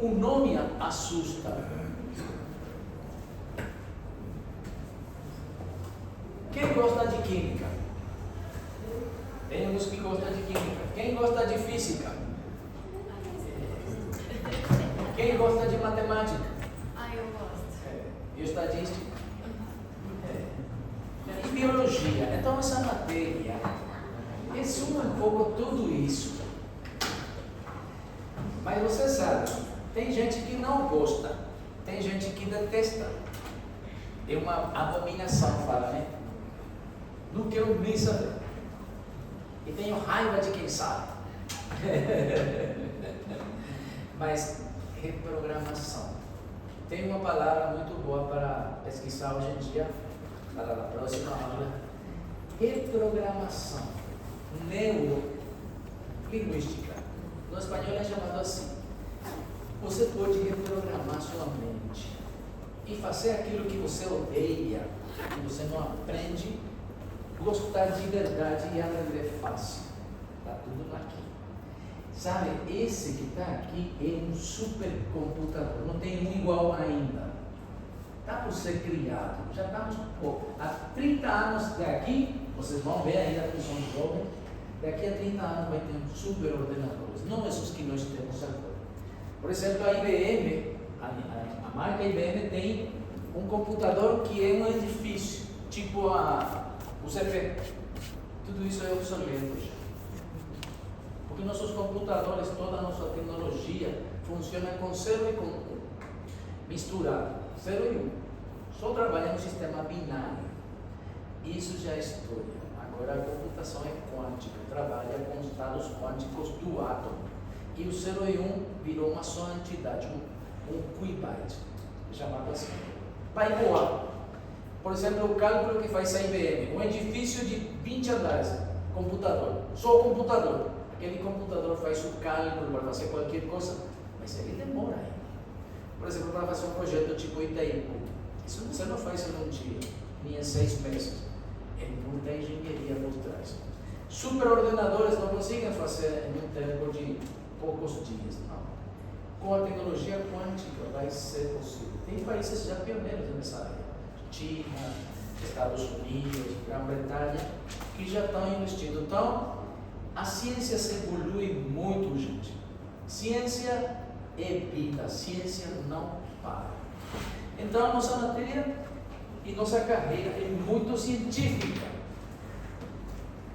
o nome assusta. Quem gosta de química? Tem uns que gostam de química. Quem gosta de física? Quem gosta de matemática? Eu gosto. E estatística? E biologia. Então essa matéria resume um pouco tudo isso. Mas você sabe, tem gente que não gosta, tem gente que detesta. É uma abominação, fala, né? Não quero nem saber. E tenho raiva de quem sabe. Mas reprogramação. Tem uma palavra muito boa para pesquisar hoje em dia, para a próxima aula. Reprogramação neurolinguística. No espanhol é chamado assim. Você pode reprogramar sua mente e fazer aquilo que você odeia, que você não aprende, gostar de verdade e aprender fácil. Está tudo aqui. Sabe, esse que está aqui é um supercomputador, não tem um igual ainda. Está por ser criado, já estamos há 30 anos daqui, vocês vão ver ainda que são jovens, daqui a 30 anos vai ter um superordenadores, não esses que nós temos agora. Por exemplo, a IBM, a marca IBM tem um computador que é um edifício, tipo o CP. Tudo isso é obsoleto já. Porque nossos computadores, toda a nossa tecnologia funciona com 0 e com 1, misturado, 0 e 1. Só trabalha no sistema binário. Isso já é história. Agora a computação é quântica, trabalha com os dados quânticos do átomo. E o 0 e 1 virou uma só entidade, um qubit, chamado assim. Vai voar. Por exemplo, o cálculo que faz a IBM, um edifício de 20 andares, computador, só o computador. Aquele computador faz o cálculo para fazer qualquer coisa, mas ele demora ainda. Por exemplo, para fazer um projeto tipo Itaipu, isso você não faz em um dia, nem em 6 meses. É muita engenharia por trás. Superordenadores não conseguem fazer em um tempo de poucos dias, não. Com a tecnologia quântica vai ser possível. Tem países já pioneiros nessa área. China, Estados Unidos, Grã-Bretanha, que já estão investindo. Então, a ciência se evolui muito, gente. Ciência é vida, ciência não para. Então, a nossa matéria e nossa carreira é muito científica.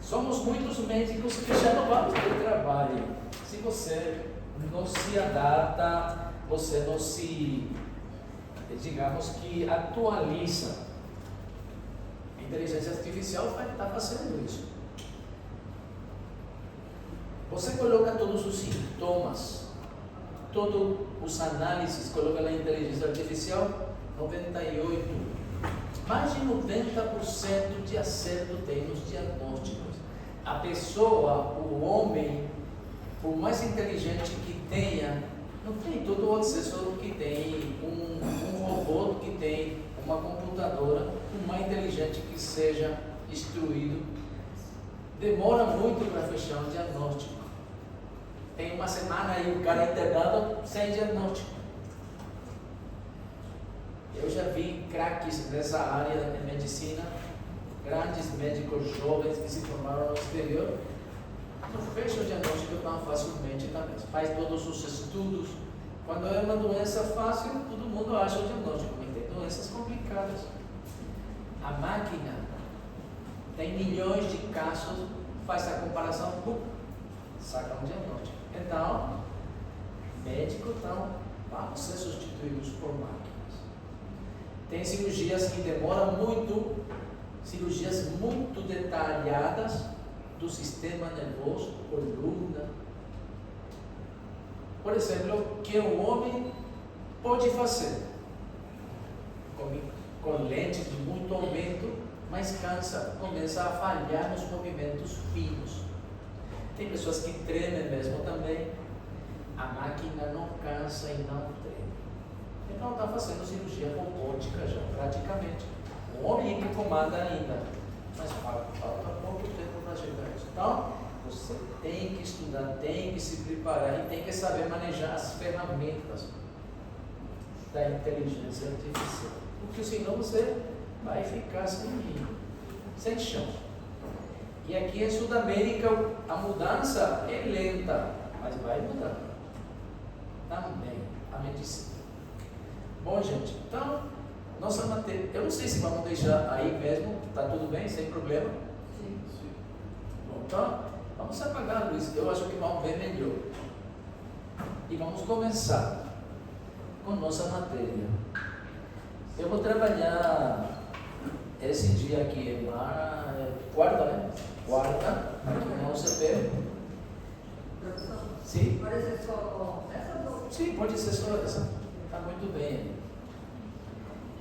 Somos muitos médicos que já não vamos ter trabalho. Se você não se adapta, você não se, digamos que, atualiza. A inteligência artificial vai estar fazendo isso. Você coloca todos os sintomas, todos os análises, coloca na inteligência artificial, 98%. Mais de 90% de acerto tem nos diagnósticos. A pessoa, o homem, por mais inteligente que tenha, não tem todo o acesso que tem um robô, que tem uma computadora, por mais inteligente que seja instruído, demora muito para fechar um diagnóstico. Tem uma semana aí o cara internado sem diagnóstico. Eu já vi craques nessa área da medicina, grandes médicos jovens que se formaram no exterior, não fecham o diagnóstico tão facilmente também. Faz todos os estudos. Quando é uma doença fácil, todo mundo acha o diagnóstico, mas tem doenças complicadas. A máquina tem milhões de casos, faz a comparação, saca um diagnóstico. Então, médicos vamos ser substituídos por máquinas. Tem cirurgias que demoram muito, cirurgias muito detalhadas do sistema nervoso, coluna. Por exemplo, o que o homem pode fazer com lentes de muito aumento, mas cansa, começa a falhar nos movimentos finos. Tem pessoas que tremem mesmo também. A máquina não cansa e não treme. Então está fazendo cirurgia robótica já, praticamente. O homem que comanda ainda, mas falta pouco tempo para chegar a isso. Então, Você tem que estudar, tem que se preparar e tem que saber manejar as ferramentas da inteligência artificial. Porque senão você vai ficar sem chão. E aqui em Sudamérica a mudança é lenta, mas vai mudar também a medicina. Bom, gente, então, nossa matéria, eu não sei se vamos deixar aí mesmo, tá tudo bem, sem problema? Sim. Bom, então, vamos apagar a luz, eu acho que vamos ver melhor. E vamos começar com nossa matéria. Eu vou trabalhar esse dia aqui, quarta, né? Quarta, aqui na UCP. Professor, Sim? pode ser só essa ou? Sim, pode ser só essa. Está muito bem.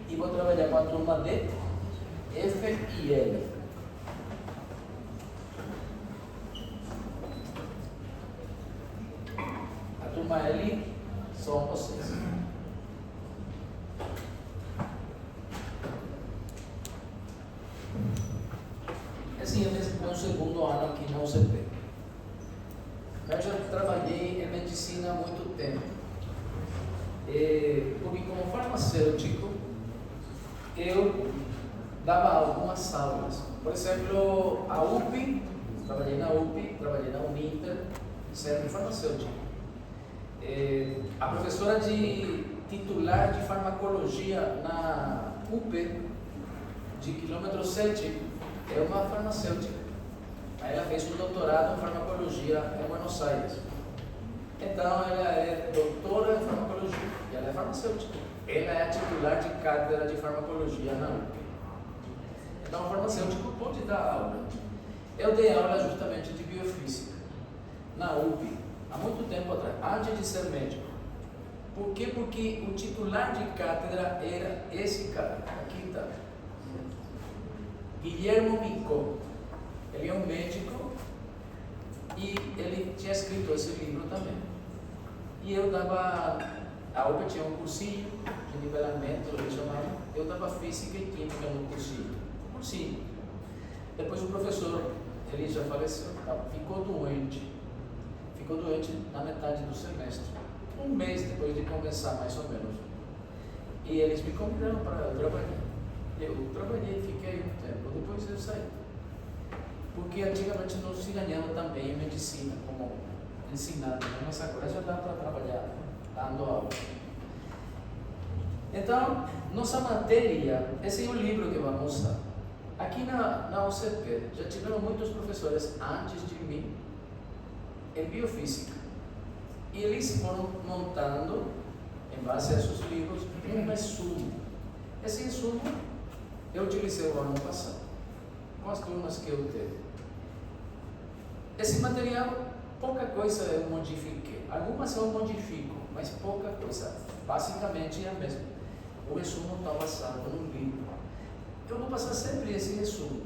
E vou trabalhar com a turma D, F e L. A turma L são vocês. Assim, é meu segundo ano aqui na UCP. Eu já trabalhei em medicina há muito tempo. Porque como farmacêutico, eu dava algumas aulas. Por exemplo, a UPI, trabalhei na UPI, trabalhei na Uninter, sempre farmacêutico. A professora titular de farmacologia na UPE, de quilômetro 7, é uma farmacêutica. Aí ela fez um doutorado em farmacologia em Buenos Aires. Então ela é doutora em farmacologia e ela é farmacêutica. Ela é a titular de cátedra de farmacologia na UPE. Então o farmacêutico pode dar aula. Eu dei aula justamente de biofísica na UPE há muito tempo atrás, antes de ser médico. Por quê? Porque o titular de cátedra era esse cara, aqui está, Guilherme Micó. Ele é um médico e ele tinha escrito esse livro também. E eu dava, a UPE tinha um cursinho de nivelamento, ele chamava, eu dava física e química no cursinho. Depois o professor, ele já faleceu, ficou doente na metade do semestre, um mês depois de começar mais ou menos. E eles me convidaram para trabalhar. Eu trabalhei, fiquei um tempo, depois eu saí. Porque antigamente não se ganhava também em medicina, como ensinado, mas agora já dá para trabalhar dando aula. Então, nossa matéria, esse é o livro que vamos usar. Aqui na UCP, já tiveram muitos professores antes de mim em biofísica. E eles foram montando, em base a esses livros, um resumo. Esse resumo eu utilizei o ano passado, com as turmas que eu teve. Esse material, pouca coisa eu modifiquei. Algumas eu modifico, mas pouca coisa. Basicamente é a mesma. O resumo está basado no livro. Eu vou passar sempre esse resumo.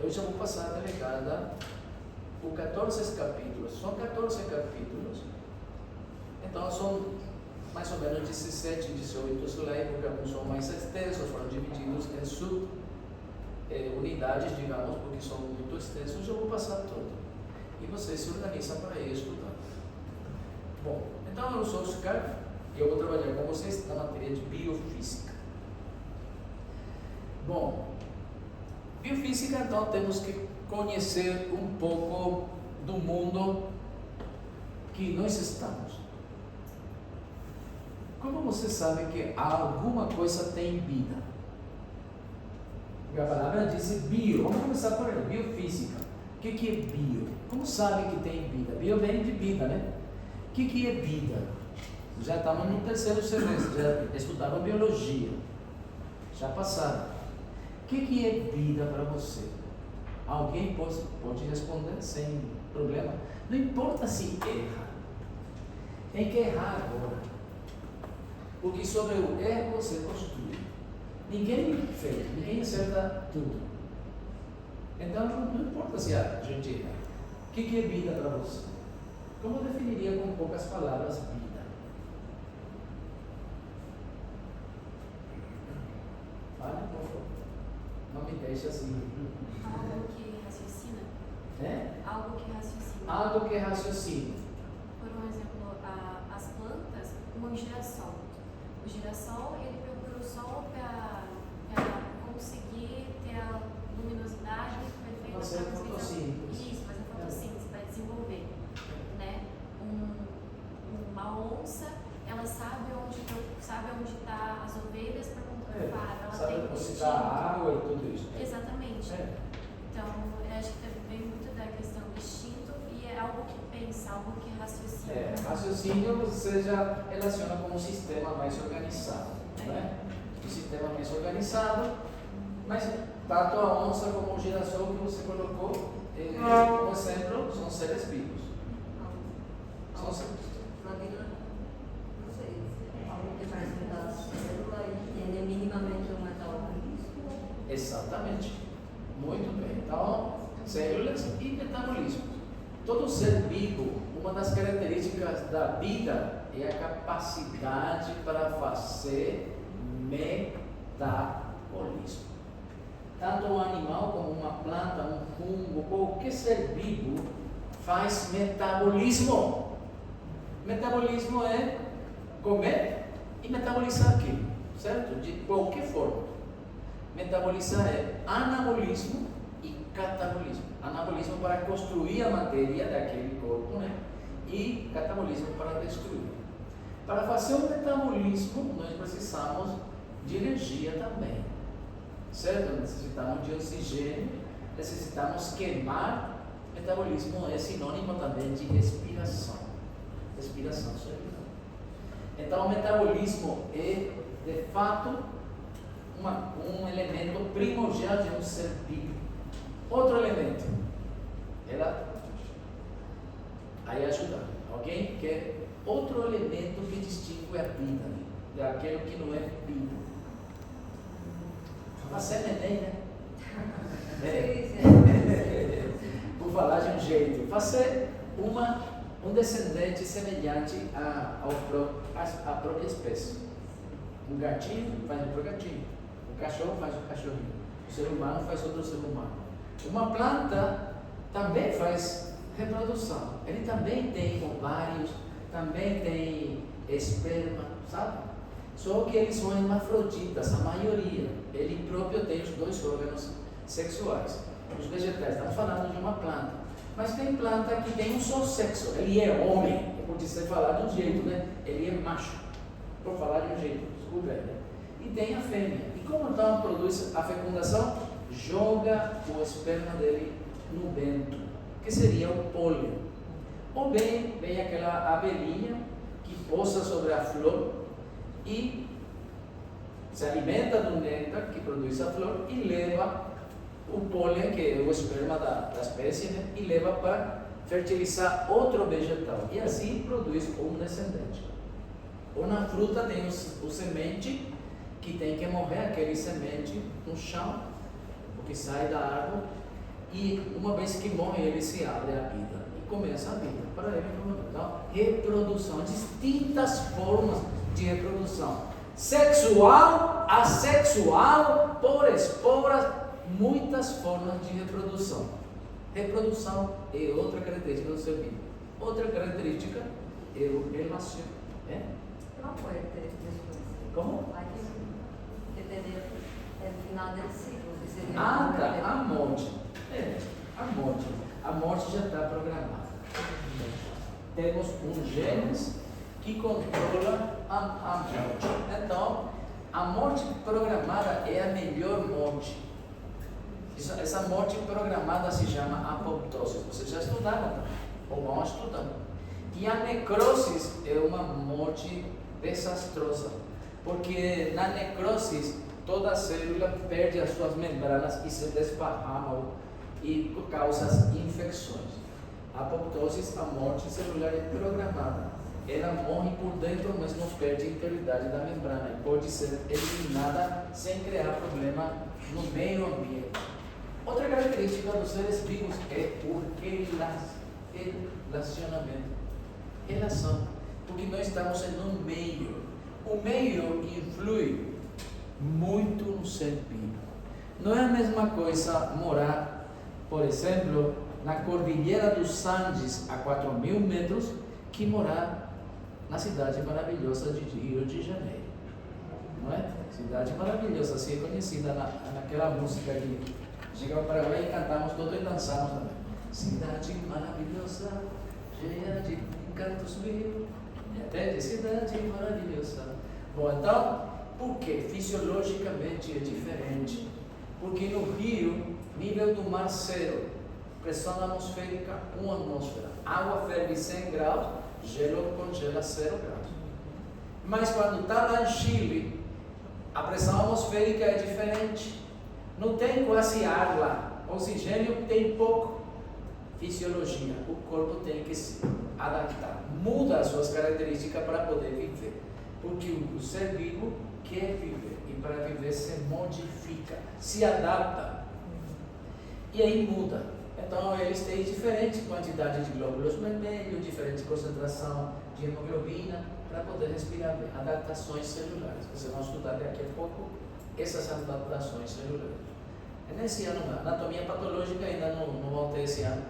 Eu já vou passar a delegada por 14 capítulos. São 14 capítulos. Então são mais ou menos 17, 18 slides, porque alguns são mais extensos, foram divididos em subunidades, digamos, porque são muito extensos. Eu vou passar tudo. E vocês se organizam para estudar. Bom, então eu sou o Oscar e eu vou trabalhar com vocês na matéria de biofísica. Bom, biofísica, então temos que conhecer um pouco do mundo que nós estamos. Como você sabe que alguma coisa tem vida? Porque a palavra diz bio. Vamos começar por aí, biofísica. O que é bio? Como sabe que tem vida? Bio vem de vida, né? O que é vida? Já estamos no terceiro semestre, já estudaram biologia. Já passaram. O que é vida para você? Alguém pode responder sem problema? Não importa se erra. Tem que errar agora. Porque sobre o erro você construi. Ninguém fez, ninguém acerta tudo. Então não importa se a gente erra. O que é vida para você? Como definiria com poucas palavras vida? Fale, por favor. Não me deixe assim. Algo que raciocina. É? Algo Algo que raciocina. Algo que raciocina. Por um exemplo, as plantas, um girassol. O girassol, ele procura o sol para conseguir ter a luminosidade perfeita Fazer para conseguir fotossíntese. isso, fazer fotossíntese, para desenvolver, né? Uma onça, ela sabe onde está as ovelhas para contar o faro, ela sabe tem um onde instinto. está a água e tudo isso. Exatamente. É. Então, eu acho que vem muito da questão do instinto e é algo que pensa, algo que raciocina. Raciocínio você já relaciona com um sistema mais organizado, né? Um sistema mais organizado, mas tanto a onça como o girassol que você colocou como exemplo são seres vivos. São seres. Na vida, não sei, algo que faz da célula e ele é minimamente um metabolismo. Exatamente. Muito bem. Então, células e metabolismo. Todo ser vivo, uma das características da vida é a capacidade para fazer metabolismo. Tanto um animal como uma planta, um fungo, qualquer ser vivo faz metabolismo. Metabolismo é comer e metabolizar aquilo, certo? De qualquer forma. Metabolizar é anabolismo e catabolismo. Anabolismo para construir a matéria daquele corpo, né? E catabolismo para destruir. Para fazer o metabolismo, nós precisamos de energia também, certo? Necessitamos de oxigênio, necessitamos queimar. Metabolismo é sinônimo também de respiração. Respiração celular. Então, o metabolismo é, de fato, um elemento primordial de um ser vivo. Outro elemento, aí ajuda, alguém que é outro elemento que distingue a vida daquele que não é vida. Fazer neném, né? Vou falar de um jeito, fazer um descendente semelhante à própria espécie. Um gatinho faz outro gatinho, o cachorro faz um cachorrinho, o ser humano faz outro ser humano. Uma planta também faz reprodução, ele também tem ovários, também tem esperma, sabe? Só que eles são hermafroditas, a maioria. Ele próprio tem os dois órgãos sexuais. Os vegetais, estamos falando de uma planta. Mas tem planta que tem um só sexo, ele é homem, por dizer falar de um jeito, né? Ele é macho, por falar de um jeito, desculpa aí, né? E tem a fêmea. E como então produz a fecundação? Joga o esperma dele no vento, que seria o pólen. Ou bem, vem aquela abelhinha que pousa sobre a flor e se alimenta do néctar que produz a flor e leva o pólen, que é o esperma da espécie, né? E leva para fertilizar outro vegetal. E assim produz um descendente. Ou na fruta tem o semente, que tem que morrer aquele semente no chão, porque sai da árvore, e uma vez que morre ele se abre a vida e começa a vida para ele. Então, reprodução, distintas formas de reprodução, sexual, assexual, por esporas, muitas formas de reprodução. Reprodução é outra característica do ser vivo. Outra característica é o relacionamento. Não puede después. Como? Hay que tener el final del ciclo, que sería A morte. A morte já está programada. Temos um genes que controla a morte. Então, a morte programada é a melhor morte. Essa morte programada se chama apoptose. Vocês já estudaram, ou vão estudando. E a necrose é uma morte desastrosa, porque na necrose toda a célula perde as suas membranas e se desparrama e causa infecções. A apoptose, a morte celular é programada. Ela morre por dentro, mas não perde a integridade da membrana e pode ser eliminada sem criar problema no meio ambiente. Outra característica dos seres vivos é o relacionamento. Relação. Porque nós estamos em um meio. O meio influi muito no ser vivo. Não é a mesma coisa morar, por exemplo, na Cordilheira dos Andes, a 4.000 metros, que morar na cidade maravilhosa de Rio de Janeiro. Não é? Cidade maravilhosa, assim é conhecida naquela música que chegamos para lá e cantamos todo e dançamos também. Cidade maravilhosa, cheia de encantos mil, entende? Cidade maravilhosa. Bom, então, por que fisiologicamente é diferente? Porque no Rio, nível do mar zero, pressão atmosférica 1 atmosfera, água ferve 100 graus, gelo congela 0 graus. Mas quando está lá em Chile, a pressão atmosférica é diferente. Não tem quase ar lá, oxigênio tem pouco. Fisiologia, o corpo tem que se adaptar, muda as suas características para poder viver. Porque o ser vivo quer viver e para viver se modifica, se adapta. E aí muda. Então eles têm diferente quantidade de glóbulos vermelhos, diferente concentração de hemoglobina para poder respirar bem. Adaptações celulares. Vocês vão estudar daqui a pouco essas adaptações celulares. É nesse ano, a anatomia patológica ainda não vão ter esse ano,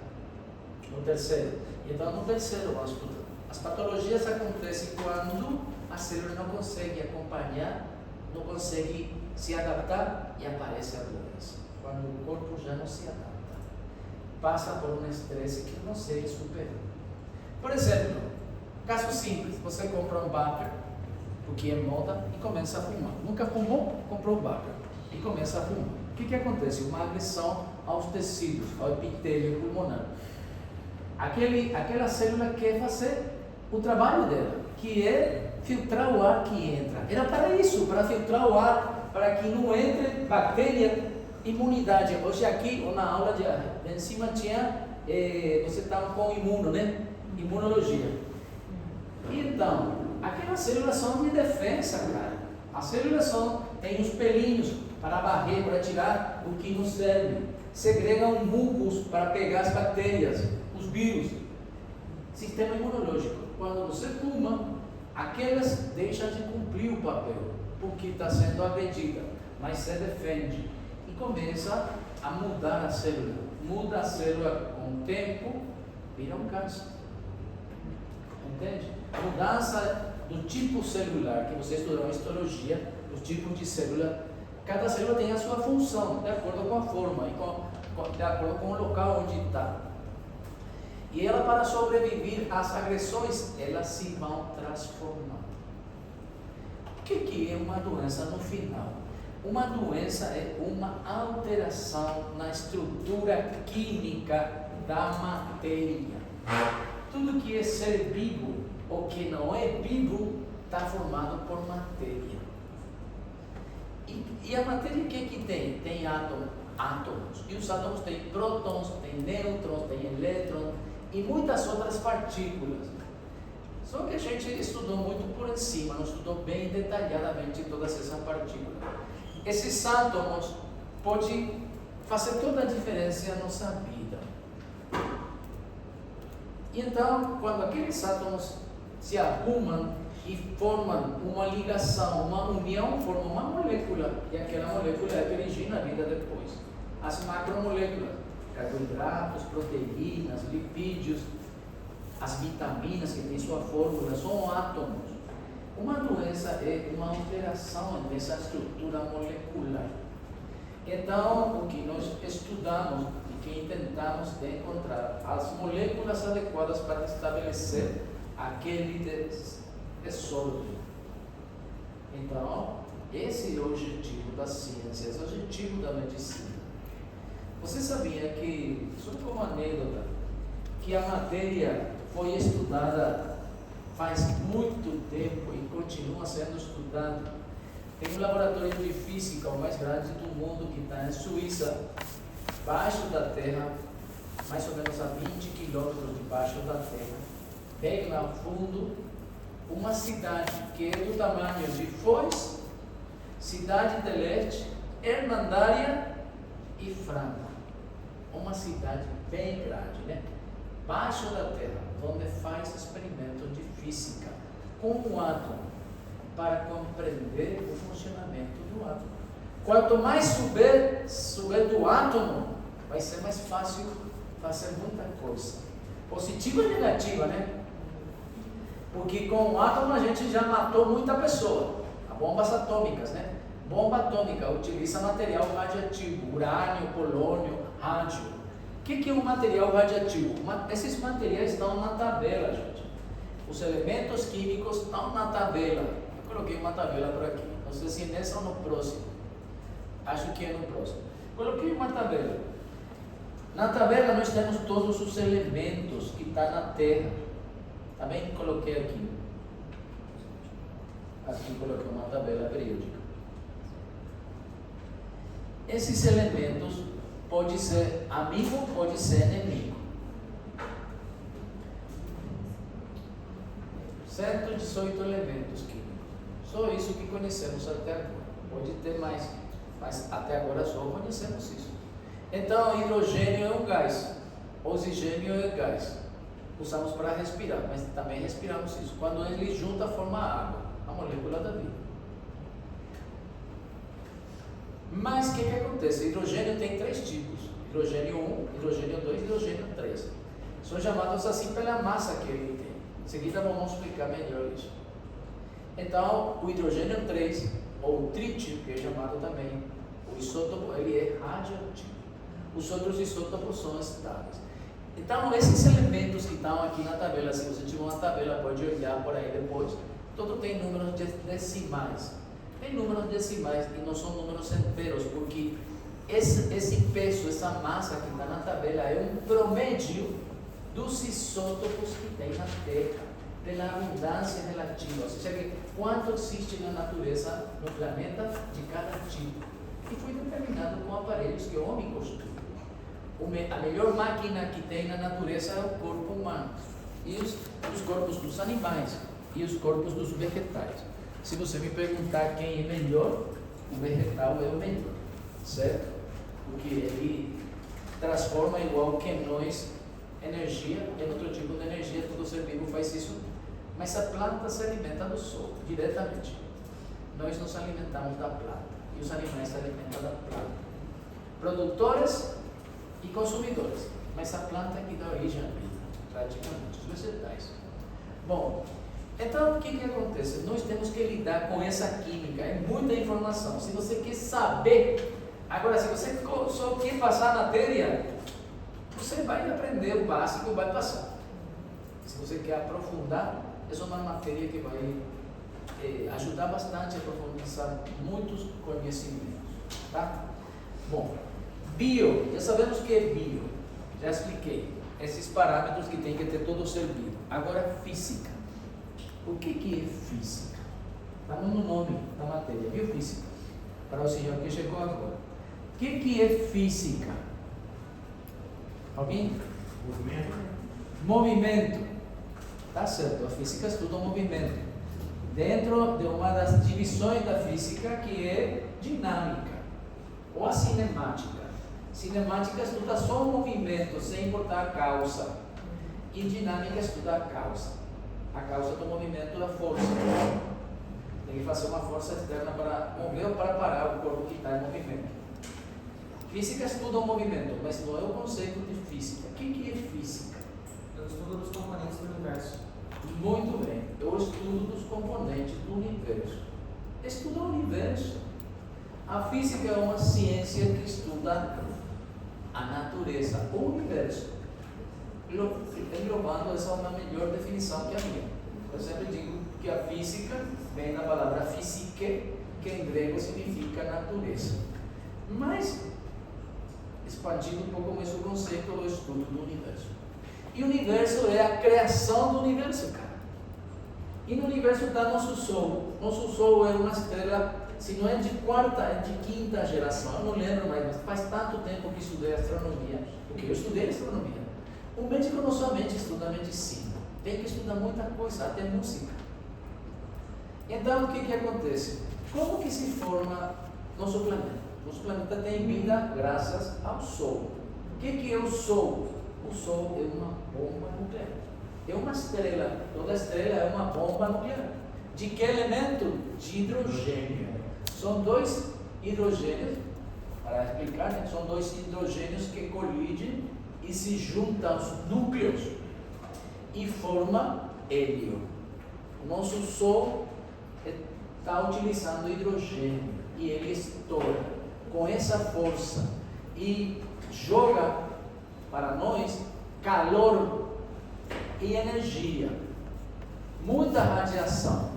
no terceiro. Então no terceiro vamos estudar. As patologias acontecem quando a célula não consegue acompanhar, não consegue se adaptar e aparece a doença. Quando o corpo já não se adapta, passa por um estresse que não consegue superar. Por exemplo, caso simples, você compra um Baker, porque é moda, e começa a fumar. Nunca fumou, comprou um Baker e começa a fumar. O que acontece? Uma agressão aos tecidos, ao epitélio pulmonar. Aquela célula quer fazer o trabalho dela, que é filtrar o ar que entra. Era para isso, para filtrar o ar, para que não entre bactéria, imunidade. Hoje aqui, na aula de em cima tinha, você estava com imuno, né? Imunologia. Então, aquelas células são de defesa, cara. As células têm os pelinhos para varrer, para tirar o que não serve. Segregam mucos para pegar as bactérias, os vírus. Sistema imunológico. Quando você fuma, aquelas deixam de cumprir o papel, porque está sendo agredida, mas se defende e começa a mudar a célula. Muda a célula com o tempo, vira um câncer. Entende? Mudança do tipo celular, que você estudou em histologia, os tipos de célula. Cada célula tem a sua função, de acordo com a forma e de acordo com o local onde está. E ela, para sobreviver às agressões, elas se vão transformando. O que é uma doença no final? Uma doença é uma alteração na estrutura química da matéria. Tudo que é ser vivo ou que não é vivo está formado por matéria. E a matéria o que tem? Tem átomos. E os átomos têm prótons, têm nêutrons, têm elétrons e muitas outras partículas. Só que a gente estudou muito por cima, não estudou bem detalhadamente todas essas partículas. Esses átomos podem fazer toda a diferença na nossa vida. E então, quando aqueles átomos se arrumam e formam uma ligação, uma união, formam uma molécula, e aquela molécula é que origina a vida depois. As macromoléculas, carboidratos, proteínas, lipídios, as vitaminas que têm sua fórmula, são átomos. Uma doença é uma alteração dessa estrutura molecular. Então, o que nós estudamos e que tentamos é encontrar as moléculas adequadas para estabelecer aquele desordem. Então, esse é o objetivo da ciência, esse é o objetivo da medicina. Você sabia que, só como anedota, que a matéria foi estudada faz muito tempo e continua sendo estudada? Tem um laboratório de física, o mais grande do mundo, que está em Suíça, baixo da Terra, mais ou menos a 20 quilômetros debaixo da Terra, bem lá no fundo, uma cidade que é do tamanho de Foz, Cidade de Leste, Hernandária e Franca. Uma cidade bem grande, né? Baixo da Terra, onde faz experimentos de física com o átomo, para compreender o funcionamento do átomo. Quanto mais souber do átomo, vai ser mais fácil fazer muita coisa. Positiva e negativa, né? Porque com o átomo a gente já matou muita pessoa. As bombas atômicas, né? Bomba atômica utiliza material radioativo, urânio, polônio, rádio. O que é um material radioativo? Esses materiais estão na tabela, gente. Os elementos químicos estão na tabela. Eu coloquei uma tabela por aqui. Não sei se nessa ou no próximo. Acho que é no próximo. Coloquei uma tabela. Na tabela nós temos todos os elementos que estão na Terra. Também coloquei aqui. Aqui coloquei uma tabela periódica. Esses elementos pode ser amigo, pode ser inimigo. Certo? 18 elementos químicos. Só isso que conhecemos até agora. Pode ter mais, mas até agora só conhecemos isso. Então, hidrogênio é um gás, oxigênio é gás. Usamos para respirar, mas também respiramos isso. Quando ele junta, forma água, a molécula da vida. Mas o que acontece? Hidrogênio tem 3 tipos: hidrogênio 1, hidrogênio 2 e hidrogênio 3. São chamados assim pela massa que ele tem. Em seguida vamos explicar melhor isso. Então, o hidrogênio 3, ou trítio, que é chamado também, o isótopo, ele é radioativo. Os outros isótopos são estáveis. Então, esses elementos que estão aqui na tabela, se você tiver uma tabela, pode olhar por aí depois, todo tem números decimais. Tem números decimais e não são números inteiros, porque esse peso, essa massa que está na tabela é um promédio dos isótopos que tem na Terra, pela abundância relativa, ou seja, que quanto existe na natureza, no planeta, de cada tipo. E foi determinado com aparelhos que o homem construiu. A melhor máquina que tem na natureza é o corpo humano, e os corpos dos animais, e os corpos dos vegetais. Se você me perguntar quem é melhor, o vegetal é o melhor, certo? Porque ele transforma igual que nós energia em outro tipo de energia, todo ser vivo faz isso. Mas a planta se alimenta do sol, diretamente. Nós nos alimentamos da planta, e os animais se alimentam da planta. Produtores e consumidores, mas a planta é que dá origem à vida, praticamente, os vegetais. Bom, então o que acontece? Nós temos que lidar com essa química, é muita informação. Se você quer saber, agora se você só quer passar na matéria, você vai aprender o básico e vai passar. Se você quer aprofundar, essa é uma matéria que vai ajudar bastante a profundizar muitos conhecimentos, tá? Bom, bio, já sabemos o que é bio, já expliquei, esses parâmetros que tem que ter todo ser vivo. Agora, física. O que é física? Está no nome da matéria, biofísica, para o senhor que chegou agora. O que é física? Alguém? Movimento. Tá certo, a física estuda o movimento. Dentro de uma das divisões da física que é dinâmica, ou a cinemática. Cinemática estuda só o movimento, sem importar a causa. E dinâmica estuda a causa. A causa do movimento da força. Tem que fazer uma força externa para mover ou para parar o corpo que está em movimento. Física estuda o movimento, mas não é o conceito de física. O que é física? É o estudo dos componentes do universo. Muito bem, é o estudo dos componentes do universo. Estuda o universo. A física é uma ciência que estuda a natureza, o universo. Englobando, essa é uma melhor definição que a minha. Eu sempre digo que a física vem da palavra physique, que em grego significa natureza. Mas, expandindo um pouco mais o conceito do estudo do universo. E o universo é a criação do universo, cara. E no universo está nosso Sol. Nosso Sol é uma estrela, se não é de quarta, é de quinta geração. Eu não lembro mais, mas faz tanto tempo que estudei astronomia, porque eu estudei astronomia. O médico não somente estuda medicina, tem que estudar muita coisa, até música. Então, o que acontece? Como que se forma nosso planeta? Nosso planeta tem vida graças ao Sol. O que é o Sol? O Sol é uma bomba nuclear. É uma estrela. Toda estrela é uma bomba nuclear. De que elemento? De hidrogênio. São 2 hidrogênios, para explicar, né? São 2 hidrogênios que colidem e se junta aos núcleos e forma hélio. O nosso Sol está utilizando hidrogênio e ele estoura com essa força e joga para nós calor e energia, muita radiação.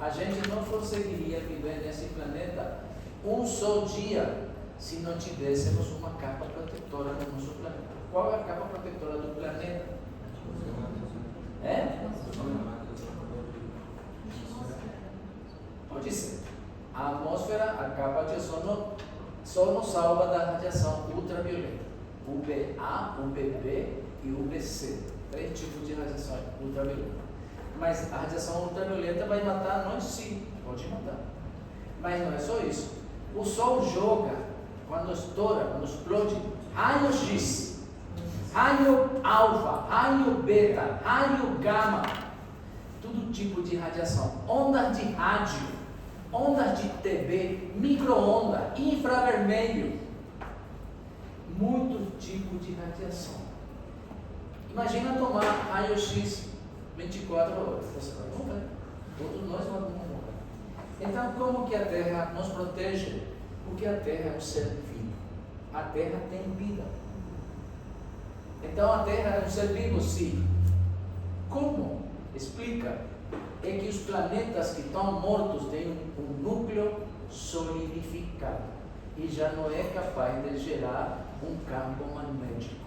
A gente não conseguiria viver nesse planeta um só dia se não tivéssemos uma capa protetora no nosso planeta. Qual é a capa protetora do planeta? É? Pode ser. A atmosfera, a capa de ozono, só nos salva da radiação ultravioleta. UVA, UVB e UVC. 3 tipos de radiação ultravioleta. Mas a radiação ultravioleta vai matar nós, sim, pode matar. Mas não é só isso. O Sol joga, quando estoura, quando explode, raio X, raio alfa, raio beta, raio gama, todo tipo de radiação, ondas de rádio, ondas de TV, micro-onda, infravermelho, muito tipo de radiação. Imagina tomar raio-x 24 horas, você vai morrer, todos nós vamos morrer. Então, como que a Terra nos protege? Porque a Terra é um ser vivo, a Terra tem vida. Então, a Terra é um ser vivo, sim. Como? Explica. É que os planetas que estão mortos têm um núcleo solidificado e já não é capaz de gerar um campo magnético.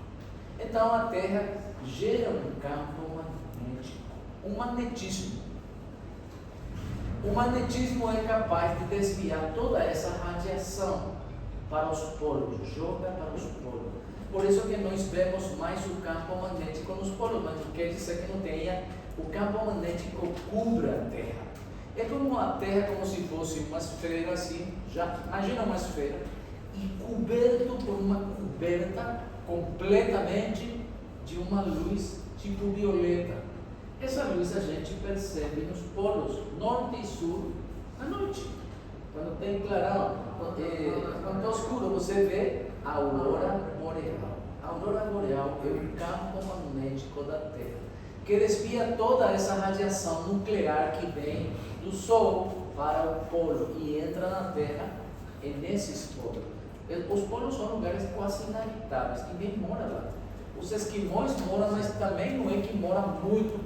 Então a Terra gera um campo magnético, um magnetismo. O magnetismo é capaz de desviar toda essa radiação para os polos, joga para os polos. Por isso que nós vemos mais o campo magnético nos polos, mas não quer dizer que não tenha. O campo magnético cobre a Terra. É como a Terra, como se fosse uma esfera assim, já imagina uma esfera, e coberto por uma coberta completamente de uma luz tipo violeta. Essa luz a gente percebe nos polos, norte e sul, à noite. Quando tem clarão, quando está escuro, você vê a aurora boreal. A aurora boreal é o campo magnético da Terra, que desvia toda essa radiação nuclear que vem do Sol para o polo e entra na Terra e nesses polos. Os polos são lugares quase inabitáveis, ninguém mora lá. Os esquimós moram, mas também não é que moram muito